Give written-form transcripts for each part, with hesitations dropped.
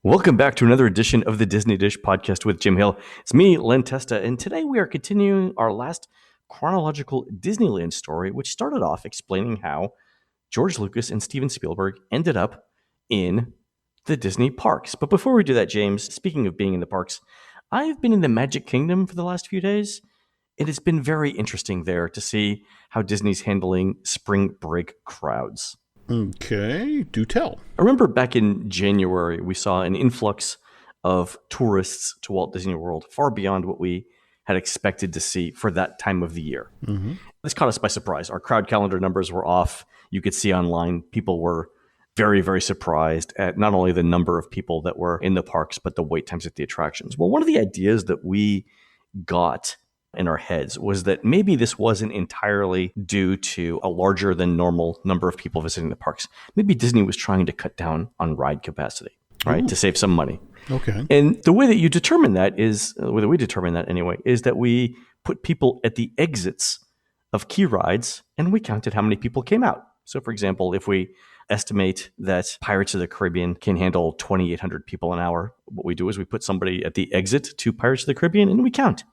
Welcome back to another edition of the Disney Dish podcast with Jim Hill. It's me, Len Testa, and today we are continuing our last chronological Disneyland story, which started off explaining how George Lucas and Steven Spielberg ended up in the Disney parks. But before we do that, James, speaking of being in the parks, I've been in the Magic Kingdom for the last few days. It has been very interesting there to see how Disney's handling spring break crowds. Okay, do tell. I remember back in January, we saw an influx of tourists to Walt Disney World, far beyond what we had expected to see for that time of the year. Mm-hmm. This caught us by surprise. Our crowd calendar numbers were off. You could see online, people were very, very surprised at not only the number of people that were in the parks, but the wait times at the attractions. Well, one of the ideas that we got in our heads was that maybe this wasn't entirely due to a larger than normal number of people visiting the parks. Maybe Disney was trying to cut down on ride capacity, right? Ooh. To save some money. Okay. And the way that you determine that is, the way that we determine that anyway, is that we put people at the exits of key rides and we counted how many people came out. So for example, if we estimate that Pirates of the Caribbean can handle 2,800 people an hour, what we do is we put somebody at the exit to Pirates of the Caribbean and we count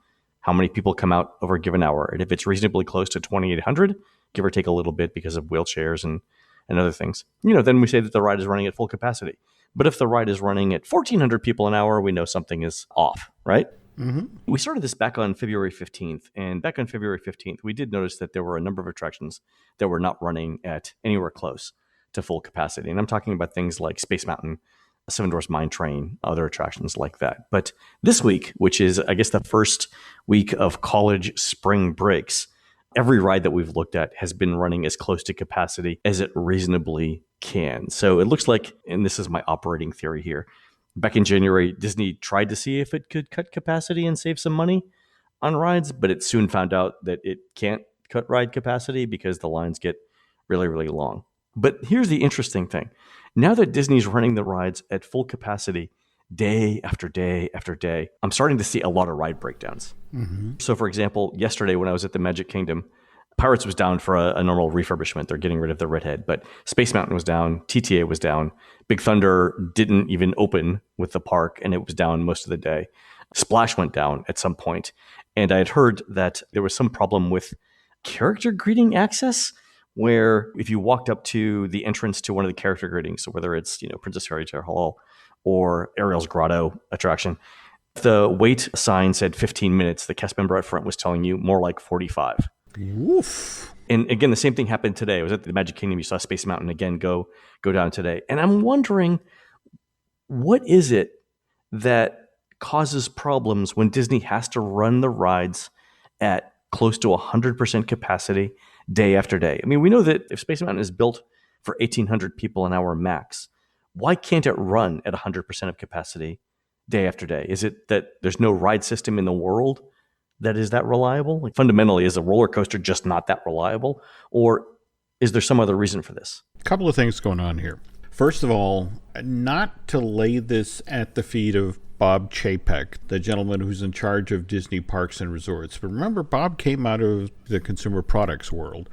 how many people come out over a given hour. And if it's reasonably close to 2,800, give or take a little bit because of wheelchairs and other things, then we say that the ride is running at full capacity. But if the ride is running at 1,400 people an hour, we know something is off, right? Mm-hmm. We started this back on February 15th. And back on February 15th, we did notice that there were a number of attractions that were not running at anywhere close to full capacity. And I'm talking about things like Space Mountain, Seven Dwarfs Mine Train, other attractions like that. But this week, which is, I guess, the first week of college spring breaks, every ride that we've looked at has been running as close to capacity as it reasonably can. So it looks like, and this is my operating theory here, back in January, Disney tried to see if it could cut capacity and save some money on rides, but it soon found out that it can't cut ride capacity because the lines get really, really long. But here's the interesting thing. Now that Disney's running the rides at full capacity day after day after day, I'm starting to see a lot of ride breakdowns. Mm-hmm. So for example, yesterday when I was at the Magic Kingdom, Pirates was down for a normal refurbishment. They're getting rid of the redhead, but Space Mountain was down, TTA was down, Big Thunder didn't even open with the park and it was down most of the day. Splash went down at some point, and I had heard that there was some problem with character greeting access, where if you walked up to the entrance to one of the character greetings, so whether it's Princess Fairy Tale Hall or Ariel's Grotto attraction, the wait sign said 15 minutes. The cast member out front was telling you more like 45. Woof. And again, the same thing happened today. I was at the Magic Kingdom. You saw Space Mountain again go down today. And I'm wondering, what is it that causes problems when Disney has to run the rides at close to 100% capacity day after day? I mean, we know that if Space Mountain is built for 1,800 people an hour max, why can't it run at 100% of capacity day after day? Is it that there's no ride system in the world that is that reliable? Like fundamentally, is a roller coaster just not that reliable? Or is there some other reason for this? A couple of things going on here. First of all, not to lay this at the feet of Bob Chapek, the gentleman who's in charge of Disney Parks and Resorts. But remember, Bob came out of the consumer products world.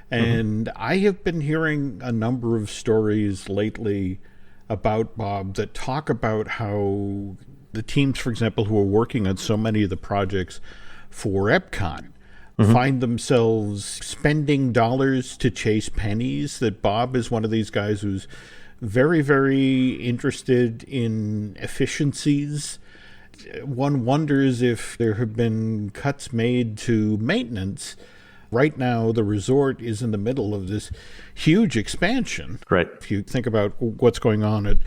And I have been hearing a number of stories lately about Bob that talk about how the teams, for example, who are working on so many of the projects for Epcot find themselves spending dollars to chase pennies, that Bob is one of these guys who's very, very interested in efficiencies. One wonders if there have been cuts made to maintenance. Right now, the resort is in the middle of this huge expansion. Right. If you think about what's going on at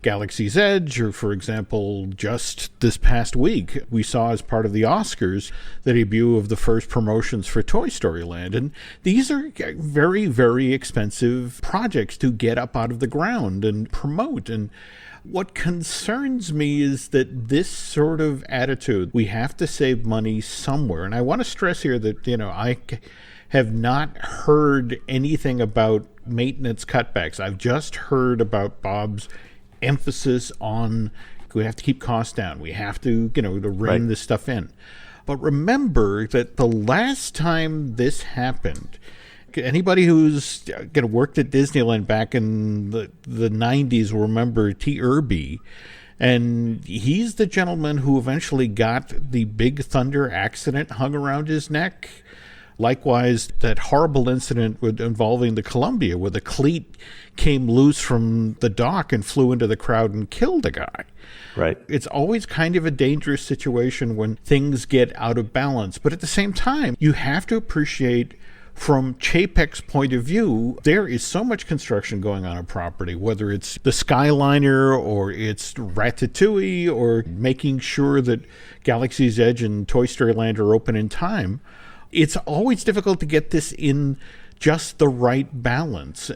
Galaxy's Edge, or, for example, just this past week, we saw as part of the Oscars the debut of the first promotions for Toy Story Land. And these are very, very expensive projects to get up out of the ground and promote. And what concerns me is that this sort of attitude, we have to save money somewhere. And I want to stress here that, I have not heard anything about maintenance cutbacks. I've just heard about Bob's emphasis on we have to keep costs down. We have to, to rein this stuff in. But remember that the last time this happened, Anybody who's worked at Disneyland back in the 90s will remember T. Irby. And he's the gentleman who eventually got the Big Thunder accident hung around his neck. Likewise, that horrible incident involving the Columbia, where the cleat came loose from the dock and flew into the crowd and killed a guy. Right. It's always kind of a dangerous situation when things get out of balance. But at the same time, you have to appreciate, from Chapek's point of view, there is so much construction going on property, whether it's the Skyliner or it's Ratatouille or making sure that Galaxy's Edge and Toy Story Land are open in time. It's always difficult to get this in just the right balance.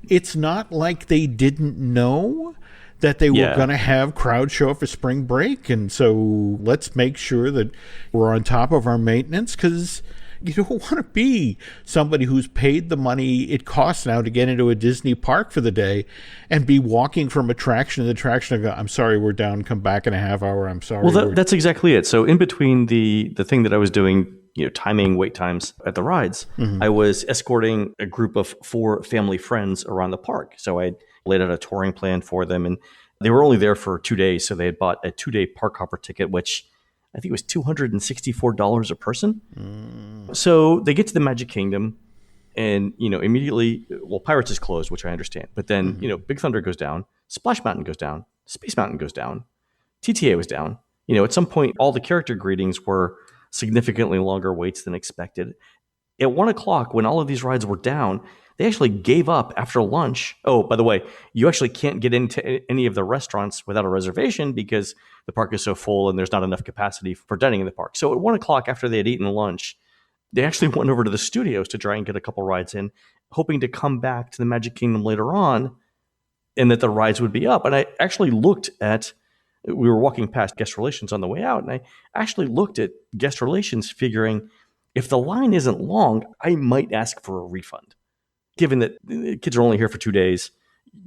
It's not like they didn't know that they were going to have crowds show up for spring break, and so let's make sure that we're on top of our maintenance, because you don't want to be somebody who's paid the money it costs now to get into a Disney park for the day and be walking from attraction to attraction and go, I'm sorry, we're down, come back in a half hour, I'm sorry. Well, that's exactly it. So in between the thing that I was doing, timing wait times at the rides, I was escorting a group of 4 family friends around the park. So I laid out a touring plan for them, and they were only there for 2 days. So they had bought a 2-day park hopper ticket, which I think it was $264 a person. So they get to the Magic Kingdom, and immediately, Pirates is closed, which I understand. But then Big Thunder goes down, Splash Mountain goes down, Space Mountain goes down, TTA was down. At some point, all the character greetings were significantly longer waits than expected. At 1 o'clock, when all of these rides were down, they actually gave up after lunch. Oh, by the way, you actually can't get into any of the restaurants without a reservation because the park is so full and there's not enough capacity for dining in the park. So at 1 o'clock, after they had eaten lunch, they actually went over to the studios to try and get a couple rides in, hoping to come back to the Magic Kingdom later on and that the rides would be up. And I actually we were walking past guest relations on the way out, and I actually looked at guest relations figuring if the line isn't long, I might ask for a refund. Given that the kids are only here for 2 days,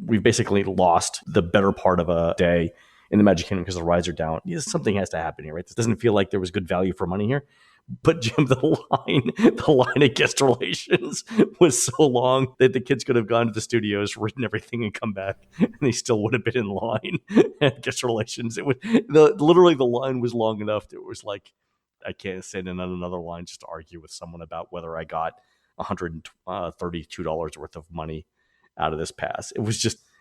we've basically lost the better part of a day in the Magic Kingdom because the rides are down. Something has to happen here, right? This doesn't feel like there was good value for money here. But Jim, the line at guest relations was so long that the kids could have gone to the studios, written everything, and come back, and they still would have been in line at guest relations. It was literally the line was long enough that it was like I can't stand in on another line just to argue with someone about whether I got $132 worth of money out of this pass.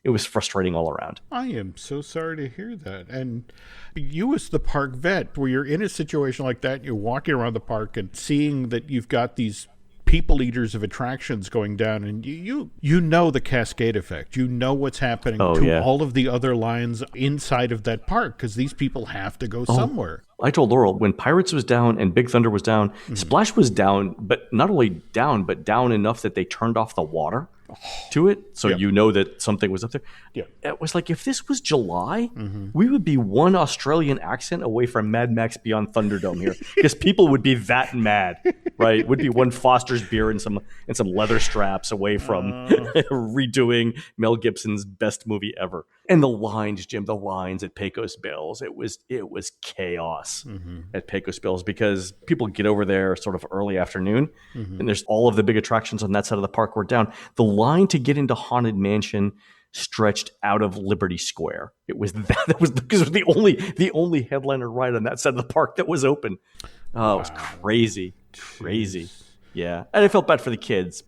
It was frustrating all around. I am so sorry to hear that. And you as the park vet, where you're in a situation like that, you're walking around the park and seeing that you've got these people eaters of attractions going down, and you know the cascade effect. You know what's happening all of the other lines inside of that park, because these people have to go somewhere. I told Laurel, when Pirates was down and Big Thunder was down, Splash was down, but not only down, but down enough that they turned off the water to it. So you know that something was up there. Yeah. It was like, if this was July, we would be one Australian accent away from Mad Max Beyond Thunderdome here, because people would be that mad, right? Would be one Foster's beer and some leather straps away from redoing Mel Gibson's best movie ever. And the lines, Jim, at Pecos Bills, it was chaos at Pecos Bills, because people get over there sort of early afternoon, and there's all of the big attractions on that side of the park were down. The line to get into Haunted Mansion stretched out of Liberty Square. It was that was because it was the only headliner ride on that side of the park that was open. Oh, it was crazy. Yeah, and I felt bad for the kids.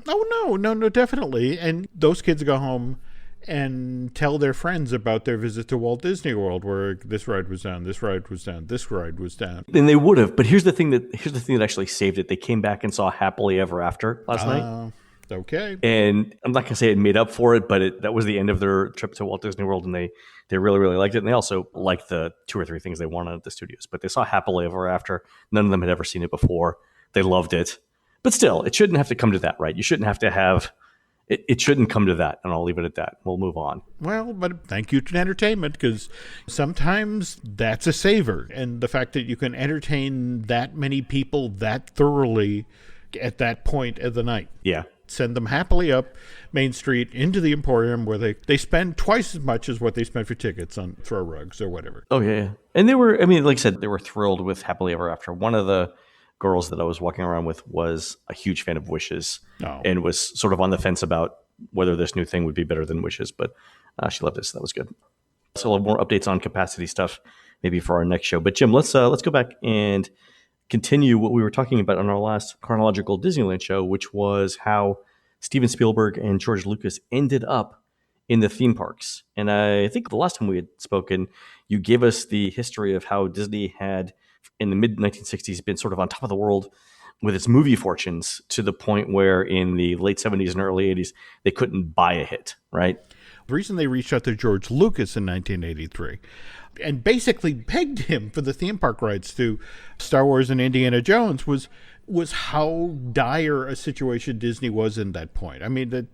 Oh no, definitely. And those kids go home and tell their friends about their visit to Walt Disney World, where this ride was down, this ride was down, this ride was down. And they would have, but here's the thing that actually saved it. They came back and saw Happily Ever After last night. Okay. And I'm not going to say it made up for it, but that was the end of their trip to Walt Disney World, and they really, really liked it. And they also liked the 2 or 3 things they wanted at the studios. But they saw Happily Ever After. None of them had ever seen it before. They loved it. But still, it shouldn't have to come to that, right? You shouldn't have to have... It shouldn't come to that, and I'll leave it at that. We'll move on. Well, but thank you to entertainment, because sometimes that's a saver. And the fact that you can entertain that many people that thoroughly at that point of the night. Yeah. Send them happily up Main Street into the Emporium, where they spend twice as much as what they spent for tickets on throw rugs or whatever. Oh, yeah. And they were, like I said, they were thrilled with Happily Ever After. One of the girls that I was walking around with was a huge fan of Wishes Oh. and was sort of on the fence about whether this new thing would be better than Wishes, but she loved it, so that was good. So we'll have more updates on capacity stuff maybe for our next show. But Jim, let's go back and continue what we were talking about on our last chronological Disneyland show, which was how Steven Spielberg and George Lucas ended up in the theme parks. And I think the last time we had spoken, you gave us the history of how Disney had, in the mid 1960s, been sort of on top of the world with its movie fortunes to the point where in the late 70s and early 80s, they couldn't buy a hit, right? The reason they reached out to George Lucas in 1983 and basically begged him for the theme park rights to Star Wars and Indiana Jones was how dire a situation Disney was in that point. I mean, the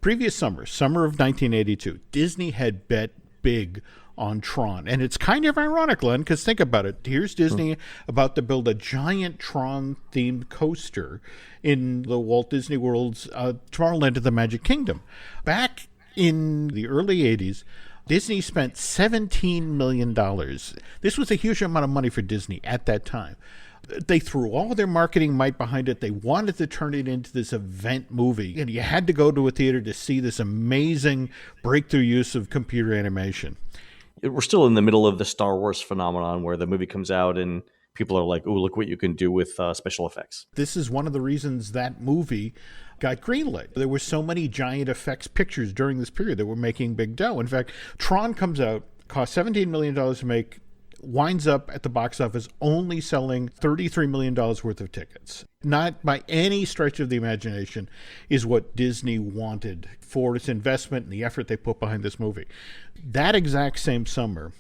previous summer of 1982, Disney had bet big on Tron. And it's kind of ironic, Len, because think about it. Here's Disney about to build a giant Tron-themed coaster in the Walt Disney World's Tomorrowland of the Magic Kingdom. Back in the early 80s, Disney spent $17 million. This was a huge amount of money for Disney at that time. They threw all their marketing might behind it. They wanted to turn it into this event movie. And you had to go to a theater to see this amazing breakthrough use of computer animation. We're still in the middle of the Star Wars phenomenon where the movie comes out and people are like, oh, look what you can do with special effects. This is one of the reasons that movie got greenlit. There were so many giant effects pictures during this period that were making big dough. In fact, Tron comes out, cost $17 million to make, winds up at the box office only selling $33 million worth of tickets. Not by any stretch of the imagination is what Disney wanted for its investment and the effort they put behind this movie. That exact same summer,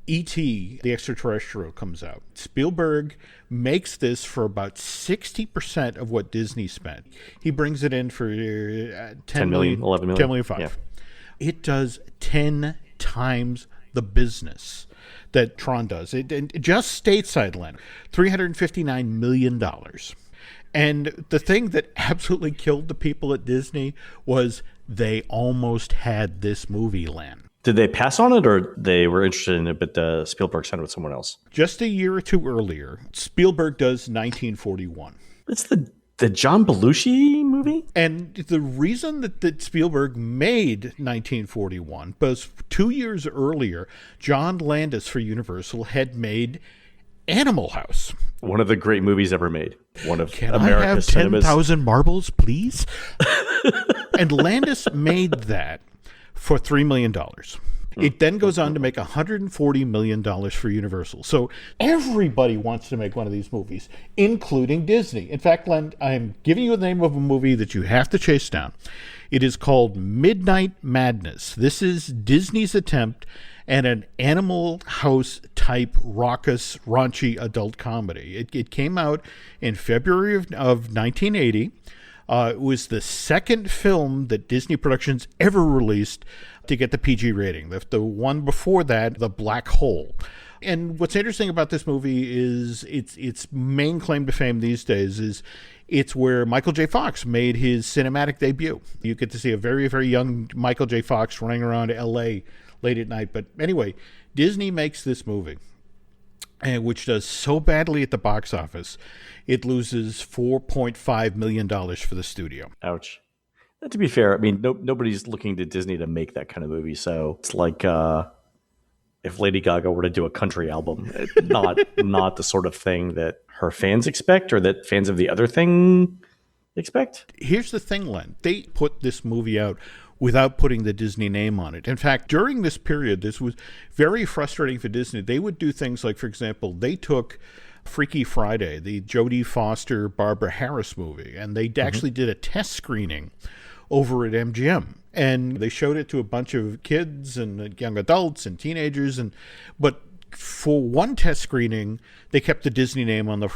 E.T., the Extraterrestrial, comes out. Spielberg makes this for about 60% of what Disney spent. He brings it in for 10 million, 11 million. 10 million five. Yeah. It does 10 times the business that Tron does. It just stateside land, $359 million. And the thing that absolutely killed the people at Disney was they almost had this movie, Len. Did they pass on it, or they were interested in it, but Spielberg signed with someone else? Just a year or two earlier, Spielberg does 1941. It's the John Belushi movie? And the reason that Spielberg made 1941 was 2 years earlier, John Landis for Universal had made Animal House. One of the great movies ever made. One of Can America's I have cinemas. 10,000 marbles, please? And Landis made that for $3 million. It then goes on to make $140 million for Universal. So everybody wants to make one of these movies, including Disney. In fact, Len, I'm giving you the name of a movie that you have to chase down. It is called Midnight Madness. This is Disney's attempt at an Animal House type raucous, raunchy adult comedy. It came out in February of 1980. It was the second film that Disney Productions ever released to get the PG rating. The one before that, The Black Hole. And what's interesting about this movie is its main claim to fame these days is it's where Michael J. Fox made his cinematic debut. You get to see a very, very young Michael J. Fox running around L.A. late at night. But anyway, Disney makes this movie, and which does so badly at the box office, it loses $4.5 million for the studio. Ouch. To be fair, I mean, nobody's looking to Disney to make that kind of movie. So it's like if Lady Gaga were to do a country album, not the sort of thing that her fans expect or that fans of the other thing expect. Here's the thing, Len. They put this movie out without putting the Disney name on it. In fact, during this period, this was very frustrating for Disney. They would do things like, for example, they took Freaky Friday, the Jodie Foster, Barbara Harris movie, and they actually did a test screening over at MGM. And they showed it to a bunch of kids and young adults and teenagers. But for one test screening, they kept the Disney name on the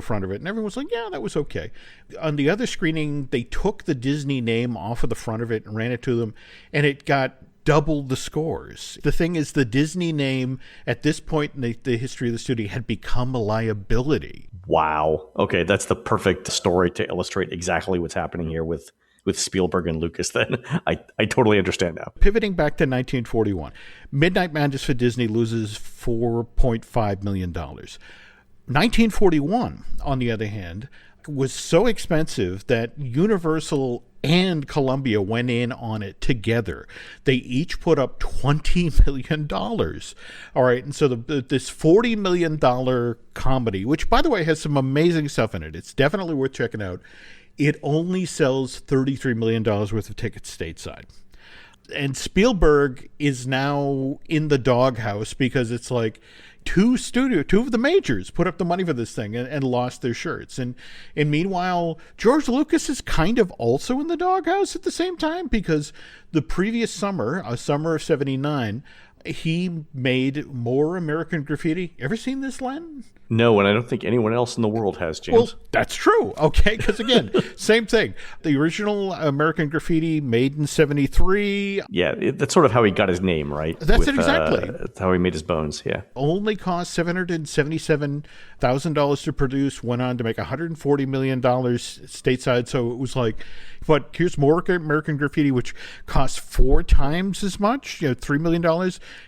front of it. And everyone was like, yeah, that was okay. On the other screening, they took the Disney name off of the front of it and ran it to them. And it got double the scores. The thing is, the Disney name at this point in the history of the studio had become a liability. Wow. Okay, that's the perfect story to illustrate exactly what's happening here with Spielberg and Lucas. Then I totally understand now. Pivoting back to 1941, Midnight Madness for Disney loses $4.5 million. 1941, on the other hand, was so expensive that Universal and Columbia went in on it together. They each put up $20 million. All right, and so this $40 million comedy, which, by the way, has some amazing stuff in it. It's definitely worth checking out. It only sells $33 million worth of tickets stateside. And Spielberg is now in the doghouse because it's like two of the majors put up the money for this thing and lost their shirts. And meanwhile, George Lucas is kind of also in the doghouse at the same time, because the previous summer, summer of 79, he made more American Graffiti. Ever seen this, Len? No, and I don't think anyone else in the world has, James. Well, that's true. Okay, because again, same thing. The original American Graffiti made in 73. Yeah, that's sort of how he got his name, right? That's it exactly. That's how he made his bones, yeah. Only cost $777,000 to produce, went on to make $140 million stateside. So it was like, but here's more American Graffiti, which costs 4 times as much, $3 million,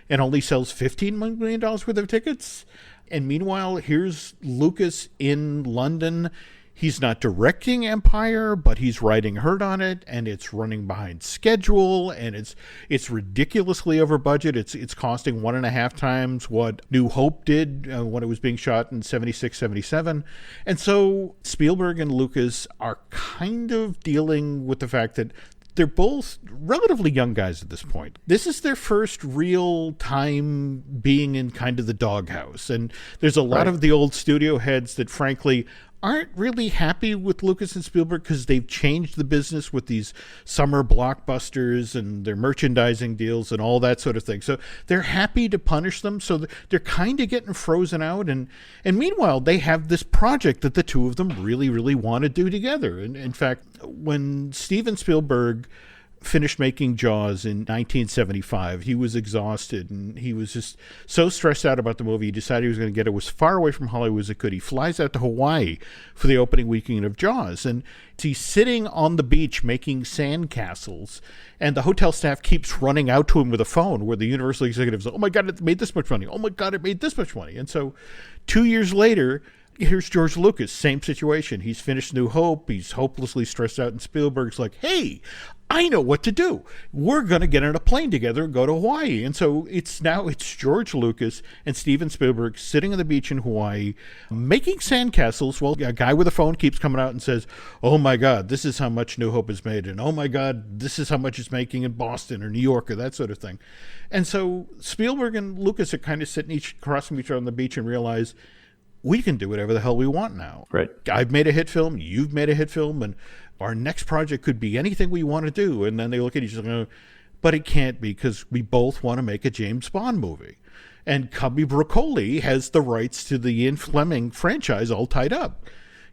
and only sells $15 million worth of tickets. And meanwhile, here's Lucas in London. He's not directing Empire, but he's writing Hurt on it, and it's running behind schedule, and it's ridiculously over budget. It's costing 1.5 times what New Hope did when it was being shot in 76, 77. And so Spielberg and Lucas are kind of dealing with the fact that they're both relatively young guys at this point. This is their first real time being in kind of the doghouse. And there's a lot of the old studio heads that, frankly, aren't really happy with Lucas and Spielberg because they've changed the business with these summer blockbusters and their merchandising deals and all that sort of thing. So they're happy to punish them. So they're kind of getting frozen out. And meanwhile, they have this project that the two of them really, really want to do together. And in fact, when Steven Spielberg finished making Jaws in 1975, he was exhausted and he was just so stressed out about the movie. He decided he was going to get it as far away from Hollywood as it could. He flies out to Hawaii for the opening weekend of Jaws, and he's sitting on the beach making sandcastles, and the hotel staff keeps running out to him with a phone where the Universal executives are, oh my God, it made this much money. Oh my God, it made this much money. And so 2 years later, here's George Lucas, same situation. He's finished New Hope. He's hopelessly stressed out, and Spielberg's like, hey, I know what to do. We're going to get on a plane together and go to Hawaii. And so it's George Lucas and Steven Spielberg sitting on the beach in Hawaii making sandcastles. Well, a guy with a phone keeps coming out and says, oh my God, this is how much New Hope is made. And oh my God, this is how much it's making in Boston or New York or that sort of thing. And so Spielberg and Lucas are kind of sitting across from each other on the beach and realize, we can do whatever the hell we want now. Right. I've made a hit film. You've made a hit film. And our next project could be anything we want to do. And then they look at each other and go, but it can't be because we both want to make a James Bond movie. And Cubby Broccoli has the rights to the Ian Fleming franchise all tied up.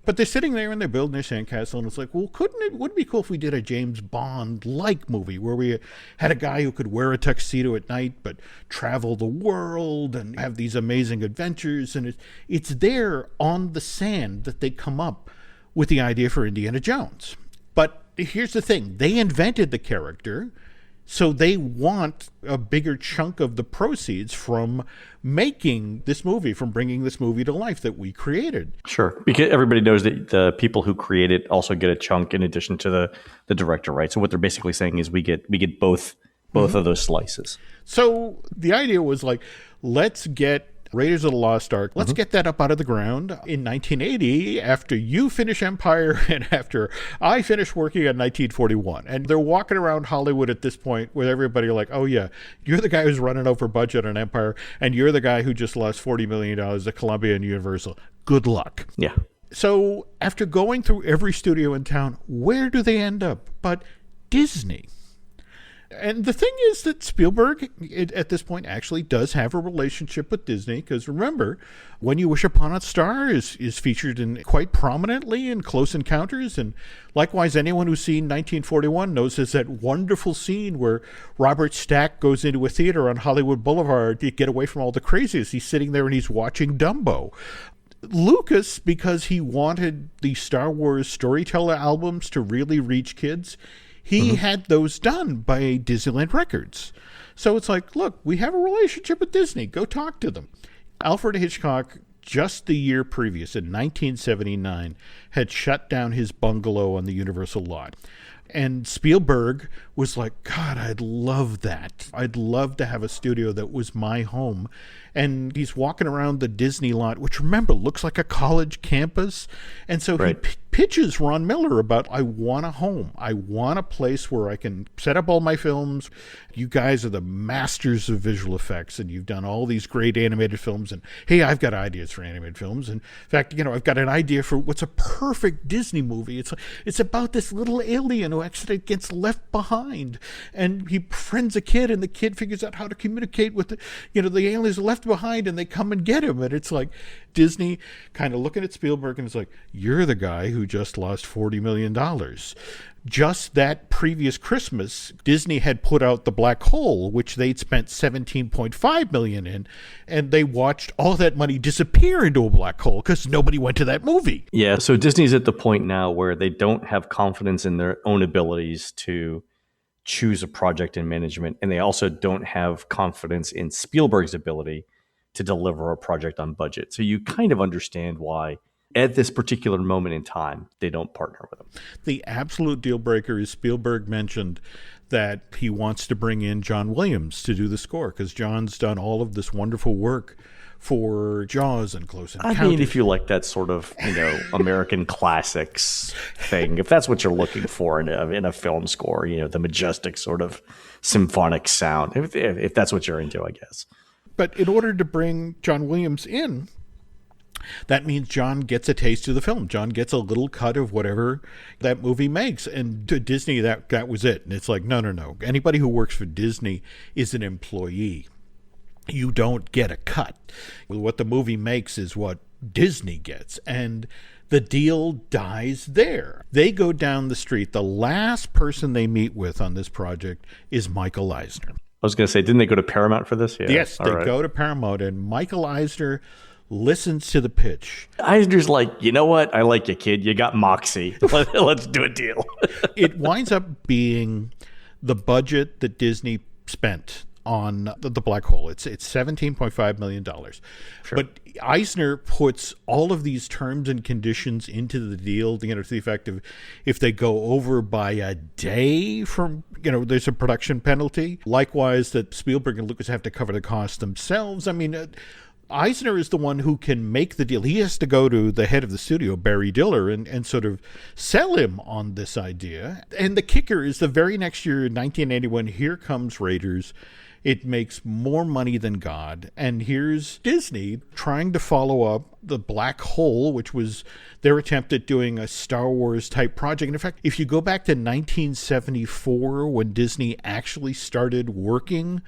But they're sitting there and they're building their sandcastle, and it's like, well, wouldn't it be cool if we did a James Bond-like movie where we had a guy who could wear a tuxedo at night but travel the world and have these amazing adventures? And it's there on the sand that they come up with the idea for Indiana Jones. But here's the thing. They invented the character, so they want a bigger chunk of the proceeds from making this movie, from bringing this movie to life that we created. Sure, because everybody knows that the people who create it also get a chunk in addition to the director, right? So what they're basically saying is we get both of those slices. So the idea was like, let's get Raiders of the Lost Ark, let's get that up out of the ground in 1980 after you finish Empire and after I finish working on 1941. And they're walking around Hollywood at this point with everybody like, oh yeah, you're the guy who's running over budget on Empire and you're the guy who just lost $40 million at Columbia and Universal. Good luck. Yeah. So after going through every studio in town, where do they end up but Disney? And the thing is that Spielberg, at this point, actually does have a relationship with Disney, because remember, When You Wish Upon a Star is featured in quite prominently in Close Encounters, and likewise, anyone who's seen 1941 knows there's that wonderful scene where Robert Stack goes into a theater on Hollywood Boulevard to get away from all the crazies. He's sitting there and he's watching Dumbo. Lucas, because he wanted the Star Wars storyteller albums to really reach kids, he had those done by Disneyland Records. So it's like, look, we have a relationship with Disney. Go talk to them. Alfred Hitchcock just the year previous, in 1979, had shut down his bungalow on the Universal lot. And Spielberg was like, God, I'd love that. I'd love to have a studio that was my home. And he's walking around the Disney lot, which, remember, looks like a college campus. And so he pitches Ron Miller about, I want a home. I want a place where I can set up all my films. You guys are the masters of visual effects, and you've done all these great animated films. And, hey, I've got ideas for animated films. And in fact, I've got an idea for what's a perfect Disney movie. It's about this little alien who actually gets left behind. And he befriends a kid, and the kid figures out how to communicate with the aliens left behind, and they come and get him. And it's like Disney kind of looking at Spielberg, and it's like, you're the guy who just lost $40 million. Just that previous Christmas, Disney had put out The Black Hole, which they'd spent $17.5 million in, and they watched all that money disappear into a black hole because nobody went to that movie. Yeah, so Disney's at the point now where they don't have confidence in their own abilities to choose a project in management, and they also don't have confidence in Spielberg's ability to deliver a project on budget. So you kind of understand why at this particular moment in time, they don't partner with him. The absolute deal breaker is Spielberg mentioned that he wants to bring in John Williams to do the score because John's done all of this wonderful work for Jaws and Close Encounters. I mean, if you like that sort of, American classics thing, if that's what you're looking for in a film score, the majestic sort of symphonic sound, if that's what you're into, I guess. But in order to bring John Williams in, that means John gets a taste of the film. John gets a little cut of whatever that movie makes. And to Disney, that was it. And it's like, no. Anybody who works for Disney is an employee. You don't get a cut. What the movie makes is what Disney gets. And the deal dies there. They go down the street. The last person they meet with on this project is Michael Eisner. I was going to say, didn't they go to Paramount for this? Yeah. Yes, they go to Paramount. And Michael Eisner listens to the pitch. Eisner's like, you know what? I like you, kid. You got moxie. Let's do a deal. It winds up being the budget that Disney spent on the Black Hole. It's $17.5 million. Sure. But Eisner puts all of these terms and conditions into the deal, to the effect of if they go over by a day from, there's a production penalty. Likewise, that Spielberg and Lucas have to cover the cost themselves. I mean, Eisner is the one who can make the deal. He has to go to the head of the studio, Barry Diller, and sort of sell him on this idea. And the kicker is the very next year, in 1981, here comes Raiders. It makes more money than God. And here's Disney trying to follow up The Black Hole, which was their attempt at doing a Star Wars type project. And in fact, if you go back to 1974, when Disney actually started working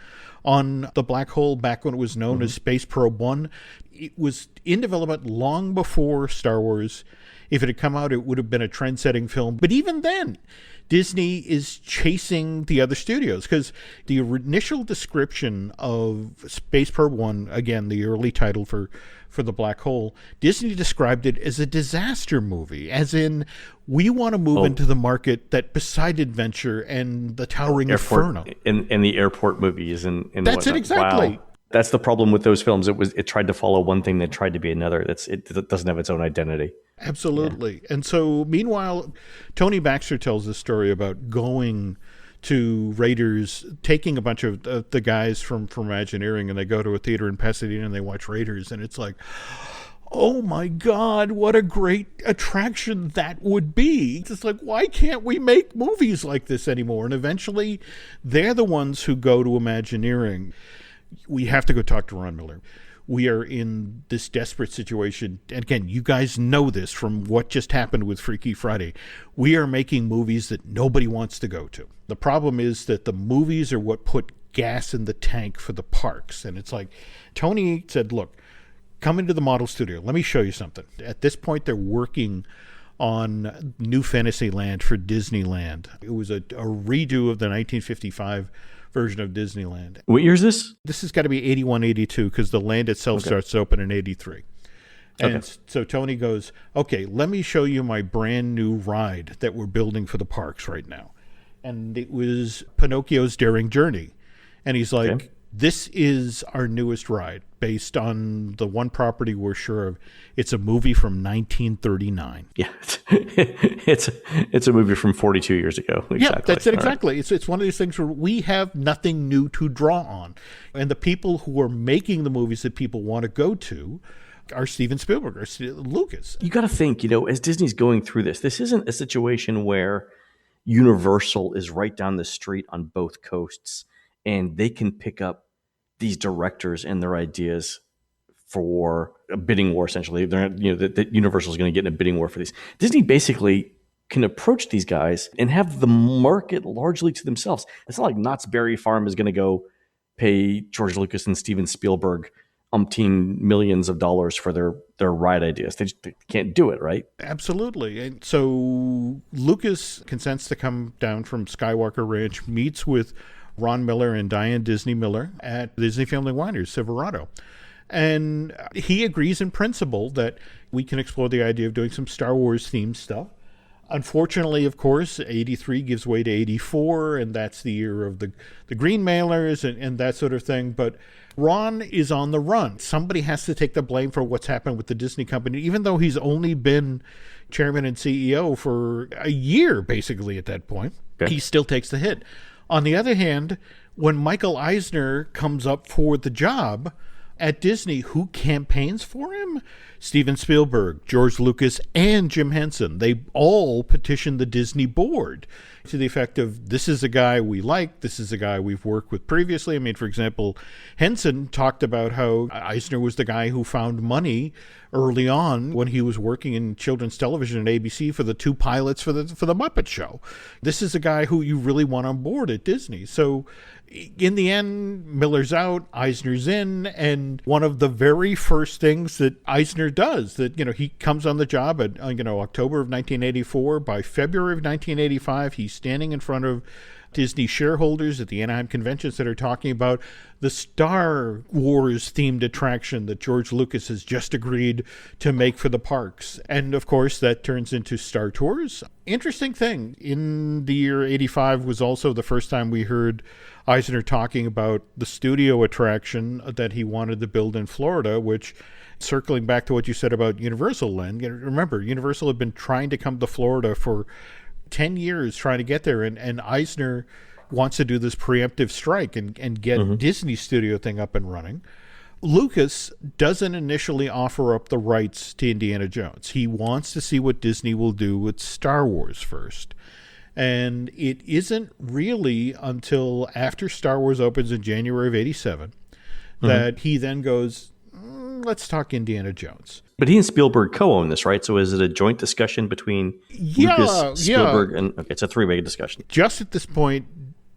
on The Black Hole, back when it was known as Space Probe 1, it was in development long before Star Wars. If it had come out, it would have been a trend-setting film. But even then, Disney is chasing the other studios because the initial description of Space Probe 1, again, the early title for The Black Hole, Disney described it as a disaster movie, as in, we want to move into the market that Beside Adventure and The Towering Inferno. And the airport movies and That's whatnot. it, exactly. Wow. That's the problem with those films. It tried to follow one thing that tried to be another. It doesn't have its own identity. Absolutely. Yeah. And so, meanwhile, Tony Baxter tells this story about going to Raiders, taking a bunch of the guys from Imagineering, and they go to a theater in Pasadena and they watch Raiders, and it's like, oh my God, what a great attraction that would be. It's just like, why can't we make movies like this anymore? And eventually, they're the ones who go to Imagineering. We have to go talk to Ron Miller. We are in this desperate situation. And again, you guys know this from what just happened with Freaky Friday. We are making movies that nobody wants to go to. The problem is that the movies are what put gas in the tank for the parks. And it's like, Tony said, look, come into the model studio. Let me show you something. At this point, they're working on New Fantasyland for Disneyland. It was a redo of the 1955 version of Disneyland. What year is this? This has got to be 81, 82, because the land itself starts open in 83. And so Tony goes, okay, let me show you my brand new ride that we're building for the parks right now. And it was Pinocchio's Daring Journey. And he's like, this is our newest ride based on the one property we're sure of. It's a movie from 1939. Yeah, it's a movie from 42 years ago. Exactly. Yeah, that's it. All right. Exactly. It's one of these things where we have nothing new to draw on. And the people who are making the movies that people want to go to are Steven Spielberg or Lucas. You got to think, as Disney's going through this isn't a situation where Universal is right down the street on both coasts and they can pick up these directors and their ideas for a bidding war. Essentially, that Universal is going to get in a bidding war for these. Disney basically can approach these guys and have the market largely to themselves. It's not like Knott's Berry Farm is going to go pay George Lucas and Steven Spielberg umpteen millions of dollars for their ride ideas. They can't do it, right? Absolutely. And so Lucas consents to come down from Skywalker Ranch, meets with Ron Miller and Diane Disney Miller at Disney Family Wineries, Silverado. And he agrees in principle that we can explore the idea of doing some Star Wars themed stuff. Unfortunately, of course, 83 gives way to 84, and that's the year of the green mailers and that sort of thing. But Ron is on the run. Somebody has to take the blame for what's happened with the Disney company, even though he's only been chairman and CEO for a year, basically, at that point. Okay. He still takes the hit. On the other hand, when Michael Eisner comes up for the job at Disney, who campaigns for him? Steven Spielberg, George Lucas, and Jim Henson. They all petitioned the Disney board to the effect of, this is a guy we like, this is a guy we've worked with previously. I mean, for example, Henson talked about how Eisner was the guy who found money early on when he was working in children's television at ABC for the 2 pilots for the Muppet Show. This is a guy who you really want on board at Disney. So in the end, Miller's out, Eisner's in, and one of the very first things that Eisner does, that, he comes on the job at, October of 1984. By February of 1985, he's standing in front of Disney shareholders at the Anaheim Convention Center talking about the Star Wars themed attraction that George Lucas has just agreed to make for the parks. And of course, that turns into Star Tours. Interesting thing, in the year 85 was also the first time we heard Eisner talking about the studio attraction that he wanted to build in Florida, which, circling back to what you said about Universal, Len, remember, Universal had been trying to come to Florida for 10 years trying to get there, and Eisner wants to do this preemptive strike and get Disney studio thing up and running. Lucas doesn't initially offer up the rights to Indiana Jones. He wants to see what Disney will do with Star Wars first. And it isn't really until after Star Wars opens in January of 87 that he then goes, let's talk Indiana Jones. But he and Spielberg co-own this, right? So is it a joint discussion between Lucas, Spielberg, and it's a 3-way discussion? Just at this point,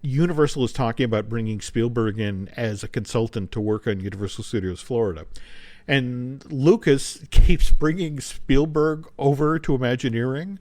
Universal is talking about bringing Spielberg in as a consultant to work on Universal Studios Florida. And Lucas keeps bringing Spielberg over to Imagineering.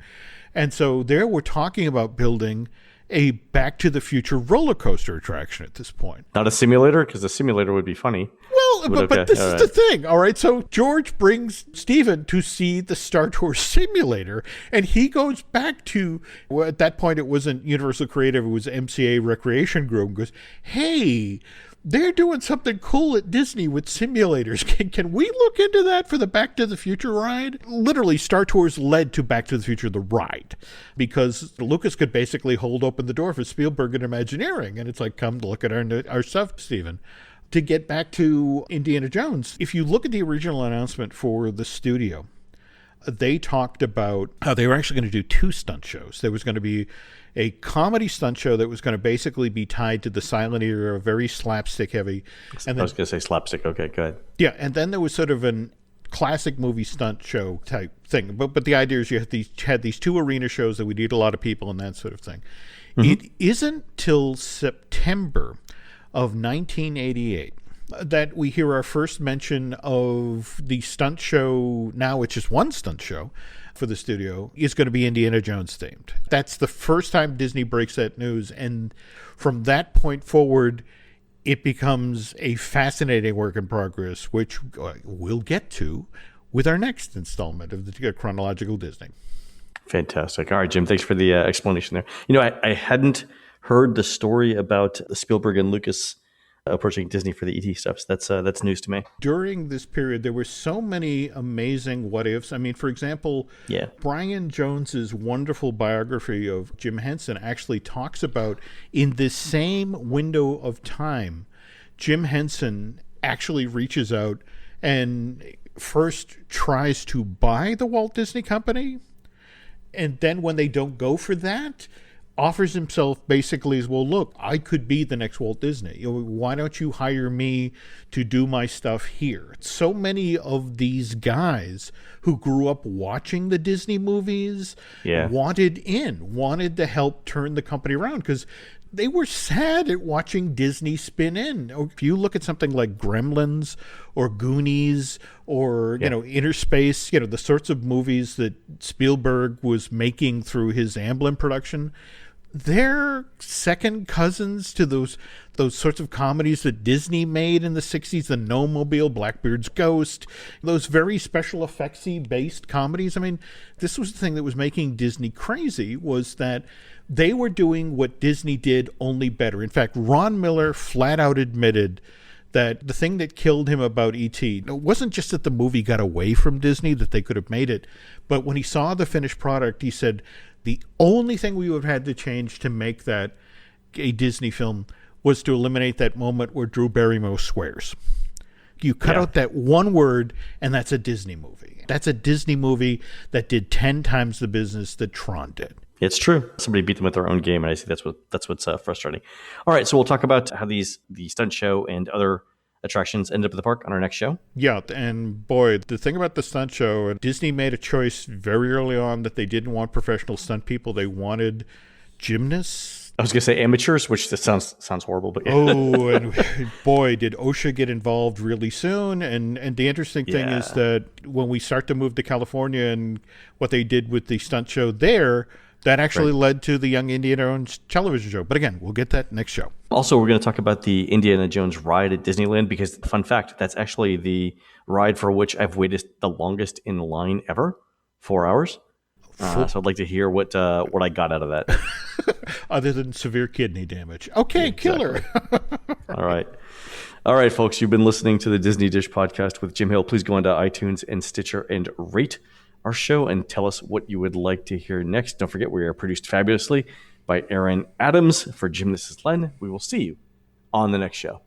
And so there we're talking about building a Back to the Future roller coaster attraction at this point. Not a simulator, because the simulator would be funny. Well, but this is the thing, all right? So George brings Steven to see the Star Tours simulator, and he goes back to, well, at that point it wasn't Universal Creative, it was MCA Recreation Group, and goes, hey, they're doing something cool at Disney with simulators. Can we look into that for the Back to the Future ride? Literally, Star Tours led to Back to the Future, the ride, because Lucas could basically hold open the door for Spielberg and Imagineering, and it's like, come look at our stuff, Steven. To get back to Indiana Jones, if you look at the original announcement for the studio, they talked about how they were actually going to do 2 stunt shows. There was going to be a comedy stunt show that was going to basically be tied to the silent era, very slapstick heavy. And I was going to say slapstick. Okay, good. Yeah, and then there was sort of an classic movie stunt show type thing. But the idea is you had these 2 arena shows that would need a lot of people and that sort of thing. It isn't till September of 1988 that we hear our first mention of the stunt show. Now it's just one stunt show for the studio is going to be Indiana Jones themed. That's the first time Disney breaks that news, and from that point forward it becomes a fascinating work in progress, which we'll get to with our next installment of the Chronological Disney. Fantastic. All right, Jim, thanks for the explanation there. I hadn't heard the story about the Spielberg and Lucas approaching Disney for the ET stuff. So that's news to me. During this period, there were so many amazing what ifs. I mean, for example, Yeah. Brian Jones's wonderful biography of Jim Henson actually talks about, in this same window of time, Jim Henson actually reaches out and first tries to buy the Walt Disney Company, and then when they don't go for that, offers himself basically as, well, look, I could be the next Walt Disney. Why don't you hire me to do my stuff here? So many of these guys who grew up watching the Disney movies wanted to help turn the company around, because they were sad at watching Disney spin in. If you look at something like Gremlins or Goonies or, Inner Space, the sorts of movies that Spielberg was making through his Amblin production, they're second cousins to those sorts of comedies that Disney made in the 60s, the Gnome-mobile, Blackbeard's Ghost, those very special effects-y based comedies. I mean, this was the thing that was making Disney crazy, was that they were doing what Disney did, only better. In fact, Ron Miller flat out admitted that the thing that killed him about E.T. it wasn't just that the movie got away from Disney, that they could have made it, but when he saw the finished product, he said, the only thing we would have had to change to make that a Disney film was to eliminate that moment where Drew Barrymore swears. You cut out that one word, and that's a Disney movie. That's a Disney movie that did 10 times the business that Tron did. It's true. Somebody beat them at their own game, and I see that's what's frustrating. All right, so we'll talk about how the stunt show and other attractions end up at the park on our next show. Yeah, and boy, the thing about the stunt show, Disney made a choice very early on that they didn't want professional stunt people. They wanted gymnasts. I was going to say amateurs, which sounds horrible, but yeah. Oh, and boy, did OSHA get involved really soon. And the interesting thing is that when we start to move to California and what they did with the stunt show there, that actually led to the Young Indiana Jones television show. But again, we'll get that next show. Also, we're going to talk about the Indiana Jones ride at Disneyland, because, fun fact, that's actually the ride for which I've waited the longest in line ever, 4 hours. So I'd like to hear what I got out of that. Other than severe kidney damage. Okay, killer. All right, folks, you've been listening to the Disney Dish podcast with Jim Hill. Please go into iTunes and Stitcher and rate our show and tell us what you would like to hear next. Don't forget, we are produced fabulously by Aaron Adams. For Jim, this is Len. We will see you on the next show.